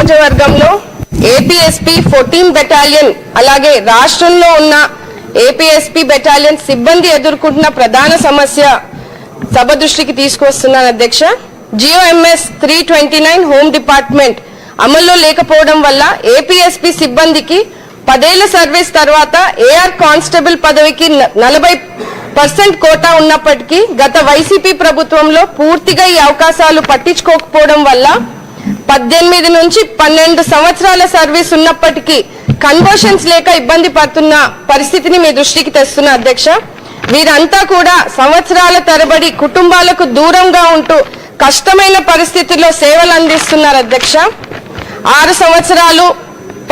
నియోజకవర్గంలో APSP 14 battalion అలాగే రాష్ట్రంలో ఉన్న ఏపీఎస్పీ బెటాలియన్ సిబ్బంది ఎదుర్కొంటున్న ప్రధాన సమస్య సభ దృష్టికి తీసుకొస్తున్నాను అధ్యక్ష. జియోఎంఎస్ 329 హోమ్ డిపార్ట్మెంట్ అమల్లో లేకపోవడం వల్ల ఏపీఎస్పీ సిబ్బందికి 10 ఏళ్ల సర్వీస్ తర్వాత ఏఆర్ కానిస్టేబుల్ పదవికి 40% కోటా ఉన్నప్పటికీ గత వైసీపీ ప్రభుత్వంలో పూర్తిగా ఈ అవకాశాలు పట్టించుకోకపోవడం వల్ల 18 నుంచి 12 సంవత్సరాల సర్వీస్ ఉన్నప్పటికీ కన్వర్షన్స్ లేక ఇబ్బంది పడుతున్న పరిస్థితిని మీ దృష్టికి తెస్తున్నా అధ్యక్ష. వీరంతా కూడా సంవత్సరాల తరబడి కుటుంబాలకు దూరంగా ఉంటూ కష్టమైన పరిస్థితుల్లో సేవలు అందిస్తున్నారు అధ్యక్ష. 6 సంవత్సరాలు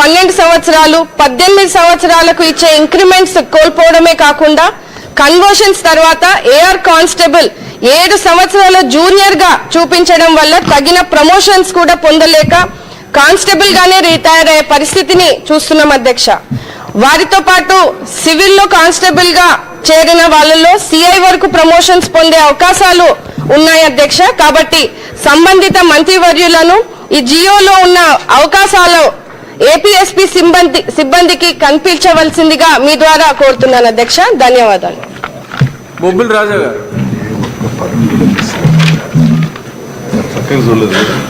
12 సంవత్సరాలు 18 సంవత్సరాలకు ఇచ్చే ఇంక్రిమెంట్స్ కోల్పోవడమే కాకుండా కన్వర్షన్స్ తర్వాత ఏఆర్ కానిస్టేబుల్ 7 సంవత్సరాల జూనియర్ గా చూపించడం వల్ల తగిన ప్రమోషన్స్ కూడా పొందలేక కానిస్టేబుల్ గానే రిటైర్ అయ్యే పరిస్థితిని చూస్తున్నాం అధ్యక్ష. వారితో పాటు సివిల్లో కానిస్టేబుల్ గా చేరిన వాళ్ళలో సిఐ వరకు ప్రమోషన్స్ పొందే అవకాశాలు ఉన్నాయి అధ్యక్ష. కాబట్టి సంబంధిత మంత్రివర్యులను ఈ జియోలో ఉన్న అవకాశాలు ఏపీఎస్పీ సిబ్బందికి కల్పించవలసిందిగా మీ ద్వారా కోరుతున్నాను అధ్యక్ష. ధన్యవాదాలు. బొబ్బిలి రాజా గారు.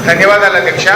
ధన్యవాదాలు అధ్యక్ష.